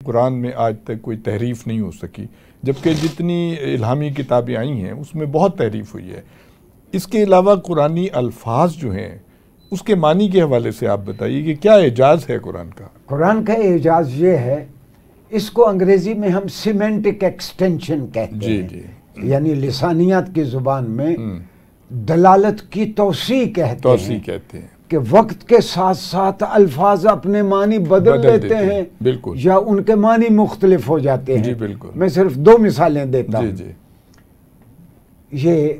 قرآن میں آج تک کوئی تحریف نہیں ہو سکی، جبکہ جتنی الہامی کتابیں آئی ہیں اس میں بہت تحریف ہوئی ہے۔ اس کے علاوہ قرآنی الفاظ جو ہیں اس کے معنی کے حوالے سے آپ بتائیے کہ کیا اعجاز ہے قرآن کا؟ قرآن کا اعجاز یہ ہے، اس کو انگریزی میں ہم سیمینٹک ایکسٹینشن کہتے ہیں، جی یعنی لسانیات کی زبان میں دلالت کی توسیع کہتے ہیں کہ وقت کے ساتھ ساتھ الفاظ اپنے معنی بدل لیتے ہیں، بالکل، یا ان کے معنی مختلف ہو جاتے ہیں۔ جی بالکل۔ میں صرف 2 مثالیں دیتا ہوں۔ جی یہ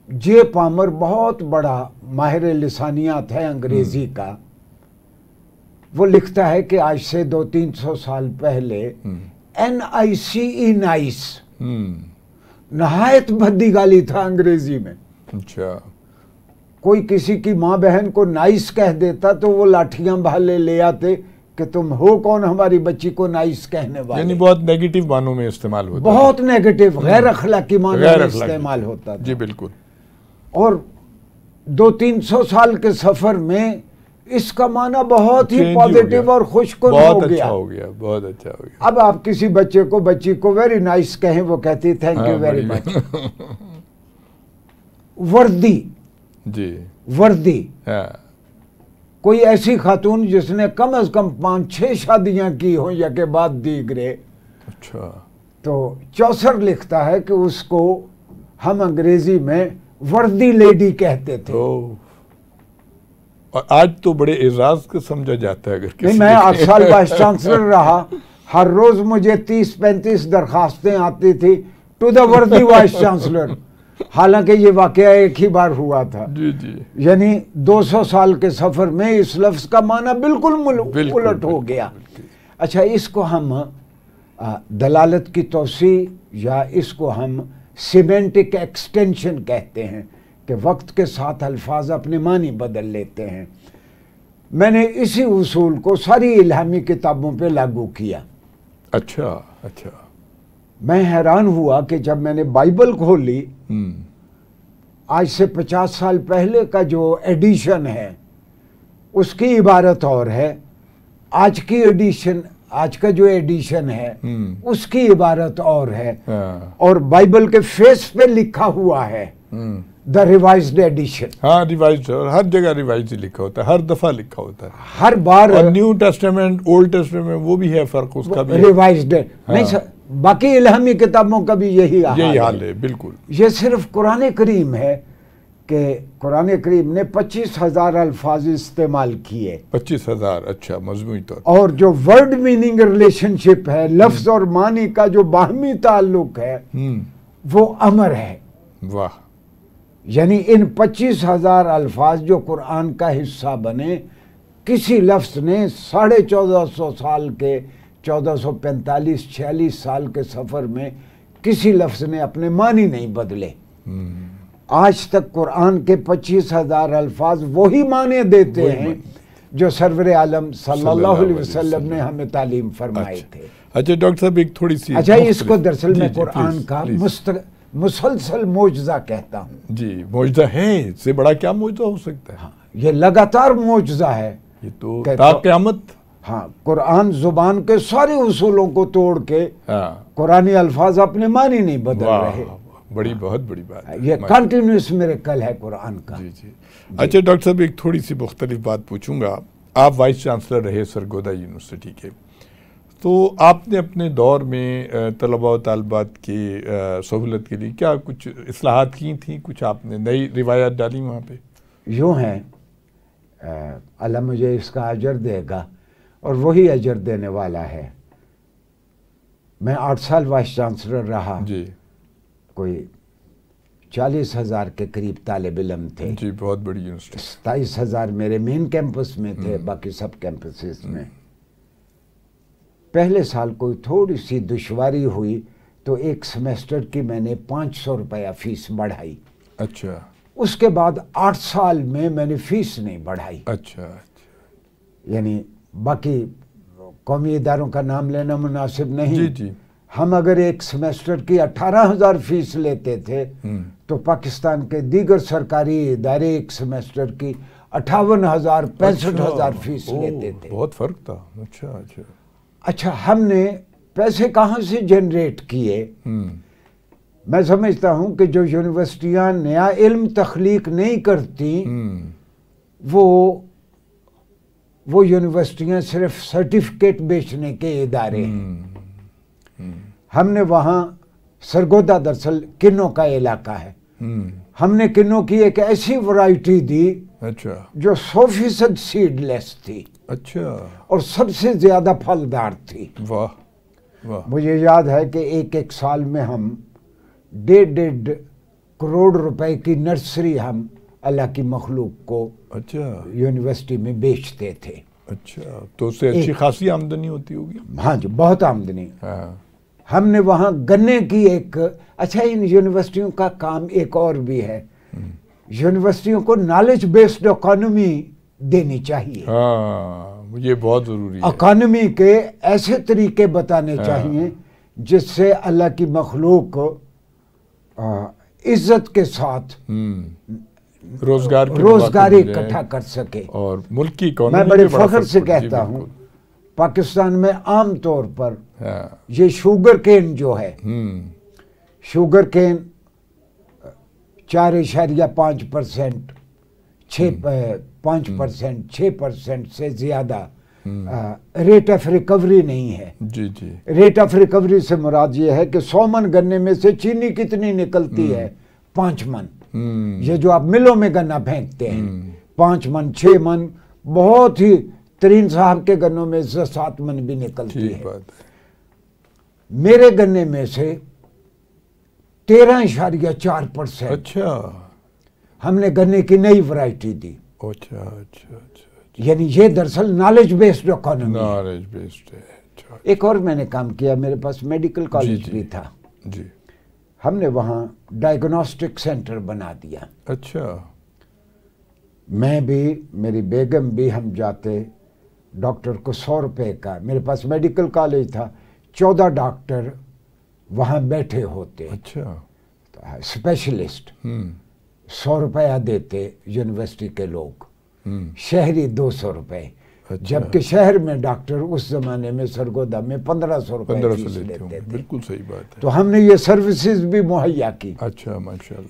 جے پامر بہت بڑا ماہر لسانیات ہے انگریزی کا، وہ لکھتا ہے کہ آج سے 200-300 سال پہلے NICE نائس نہایت بھدی گالی تھا انگریزی میں۔ اچھا، کوئی کسی کی ماں بہن کو نائس کہہ دیتا تو وہ لاٹھیاں بھالے لے آتے کہ تم ہو کون ہماری بچی کو نائس کہنے والے۔ یعنی بہت نیگیٹو معنوں میں استعمال ہوتا ہے، بہت نیگیٹو، غیر اخلاقی معنوں میں استعمال ہوتا تھا۔ جی بالکل۔ اور 200-300 سال کے سفر میں اس کا معنی بہت ہی پازیٹیو اور خوش کن ہو گیا، بہت اچھا ہو گیا۔ اب آپ کسی بچی کو ویری نائس کہیں، وہ کہتی تھینک یو ویری مچ۔ وردی، جی وردی، کوئی ایسی خاتون جس نے کم از کم 5-6 شادیاں کی ہوں یا کے بعد دیگرے، اچھا، تو چوسر لکھتا ہے کہ اس کو ہم انگریزی میں وردی لیڈی کہتے تھے۔ اور آج تو بڑے اعزاز کا سمجھا جاتا ہے۔ اگر نہیں، میں 8 سال وائس چانسلر رہا، ہر روز مجھے 30-35 درخواستیں آتی تھی ٹو دا وردی وائس چانسلر، حالانکہ یہ واقعہ ایک ہی بار ہوا تھا۔ جی جی، یعنی 200 سال کے سفر میں اس لفظ کا معنی بالکل الٹ ہو گیا۔ اچھا، اس کو ہم دلالت کی توسیع یا اس کو ہم سیمینٹک ایکسٹینشن کہتے ہیں کہ وقت کے ساتھ الفاظ اپنے معنی بدل لیتے ہیں۔ میں نے اسی اصول کو ساری الہامی کتابوں پہ لاگو کیا۔ اچھا اچھا، میں حیران ہوا کہ جب میں نے بائبل کھولی، آج سے 50 سال پہلے کا جو ایڈیشن ہے اس کی عبارت اور ہے، آج کی ایڈیشن، آج کا جو ایڈیشن ہے اس کی عبارت اور ہے، اور بائبل کے فیس پہ لکھا ہوا ہے دا ریوائزڈ ایڈیشن۔ ہاں ریوائزڈ، اور ہر جگہ ریوائزڈ لکھا ہوتا ہے، ہر دفعہ لکھا ہوتا ہے، ہر بار۔ اور نیو ٹیسٹیمنٹ اولڈ ٹیسٹیمنٹ وہ بھی ہے فرق اس کا بھی ریوائزڈ ہے، نہیں باقی الہامی کتابوں کا بھی یہی حال ہے۔ بالکل، یہ صرف قرآن کریم ہے کہ قرآن کریم نے 25,000 الفاظ استعمال کیے۔ 25,000، اچھا، مجموعی طور۔ اور جو ورڈ میننگ ریلیشن شپ ہے، لفظ اور معنی کا جو باہمی تعلق ہے، وہ امر ہے۔ واہ، یعنی ان 25,000 الفاظ جو قرآن کا حصہ بنے، کسی لفظ نے 1450 سال کے 1445-46 سال کے سفر میں کسی لفظ نے اپنے معنی نہیں بدلے۔ آج تک قرآن کے 25,000 الفاظ وہی معنی دیتے ہیں جو سرور عالم صلی اللہ علیہ وسلم نے ہمیں تعلیم فرمائے تھے۔ اچھا ڈاکٹر صاحب، ایک تھوڑی سی، اچھا، اس کو دراصل میں قرآن کا مسلسل معجزہ کہتا ہوں۔ جی، معجزہ ہے، اس سے بڑا کیا معجزہ ہو سکتا ہے؟ یہ لگاتار معجزہ ہے، یہ تو تا قیامت۔ ہاں، قرآن زبان کے سارے اصولوں کو توڑ کے قرآنی الفاظ اپنے معنی نہیں بدل رہے۔ بڑی بہت بڑی بات ہے، یہ کنٹینیوس میریکل ہے قرآن کا۔ جی جی۔ اچھا ڈاکٹر صاحب، ایک تھوڑی سی مختلف بات پوچھوں گا۔ آپ وائس چانسلر رہے سرگودا یونیورسٹی کے، تو آپ نے اپنے دور میں طلباء و طالبات کی سہولت کے لیے کیا کچھ اصلاحات کی تھیں؟ کچھ آپ نے نئی روایات ڈالی وہاں پہ؟ یوں ہیں، اللہ مجھے اس کا اجر دے گا اور وہی اجر دینے والا ہے۔ میں 8 سال وائس چانسلر رہا، جی، کوئی 40,000 کے قریب طالب علم تھے۔ جی، بہت بڑی یونیورسٹی۔ 27,000 میرے مین کیمپس میں تھے، باقی سب کیمپسز میں۔ پہلے سال کوئی تھوڑی سی دشواری ہوئی تو ایک سیمیسٹر کی میں نے 500 روپیہ فیس بڑھائی۔ اچھا، اس کے بعد 8 سال میں نے فیس نہیں بڑھائی۔ اچھا، یعنی باقی قومی اداروں کا نام لینا مناسب نہیں۔ جی جی، ہم اگر ایک سیمیسٹر کی 18,000 فیس لیتے تھے تو پاکستان کے دیگر سرکاری ادارے ایک سیمیسٹر کی 58,000 65,000 فیس لیتے تھے۔ بہت فرق تھا۔ اچھا اچھا، اچھا، ہم نے پیسے کہاں سے جنریٹ کیے؟ میں سمجھتا ہوں کہ جو یونیورسٹیاں نیا علم تخلیق نہیں کرتی وہ یونیورسٹیاں صرف سرٹیفکیٹ بیچنے کے ادارے ہیں۔ ہم نے وہاں سرگودا دراصل کنوں کا علاقہ ہے، ہم نے کنوں کی ایک ایسی ورائٹی دی جو 100% سیڈ لیس تھی اور سب سے زیادہ پھلدار تھی۔ مجھے یاد ہے کہ ایک سال میں ہم 1.5 کروڑ روپے کی نرسری ہم اللہ کی مخلوق کو یونیورسٹی میں بیچتے تھے۔ اچھا، تو اس سے اچھی خاصی آمدنی ہوتی ہوگی؟ ہاں جی، بہت آمدنی۔ ہم نے وہاں گنے کی اچھا، ان یونیورسٹیوں کا کام ایک اور بھی ہے، یونیورسٹیوں کو نالج بیسڈ اکانومی دینی چاہیے۔ یہ بہت ضروری ہے۔ اکانومی کے ایسے طریقے بتانے چاہیے جس سے اللہ کی مخلوق عزت کے ساتھ روزگاری اکٹھا کر سکے۔ اور ملک کی میں بڑے فخر سے کہتا ہوں پاکستان میں عام طور پر یہ شوگر کین جو ہے، شوگر کین 4.5% 6% سے زیادہ ریٹ آف ریکوری نہیں ہے۔ ریٹ آف ریکوری سے مراد یہ ہے کہ 100 من گنے میں سے چینی کتنی نکلتی ہے؟ 5 من۔ یہ جو آپ ملوں میں گنا پھینکتے ہیں 5 من 6 من، بہت ہی ترین صاحب کے گنوں میں سے 7 من بھی نکلتی ہے۔ میرے گنے میں سے 13.4%۔ اچھا، ہم نے گنے کی نئی ورائٹی دی۔ اچھا، یعنی یہ دراصل نالج بیسڈ اکانومی ہے۔ ایک اور میں نے کام کیا، میرے پاس میڈیکل کالج بھی تھا، ہم نے وہاں ڈائگنوسٹک سینٹر بنا دیا۔ اچھا، میں بھی، میری بیگم بھی، ہم جاتے، ڈاکٹر کو 100 روپے کا، میرے پاس میڈیکل کالج تھا، 14 ڈاکٹر وہاں بیٹھے ہوتے، اچھا، اسپیشلسٹ، 100 روپیہ دیتے یونیورسٹی کے لوگ، شہری 200 روپے، جبکہ شہر میں ڈاکٹر اس زمانے میں سرگودا میں 1500 روپے فیس لیتے تھے۔ بالکل صحیح بات ہے۔ تو ہم نے یہ سروسز بھی مہیا کی۔ اچھا، ماشاءاللہ۔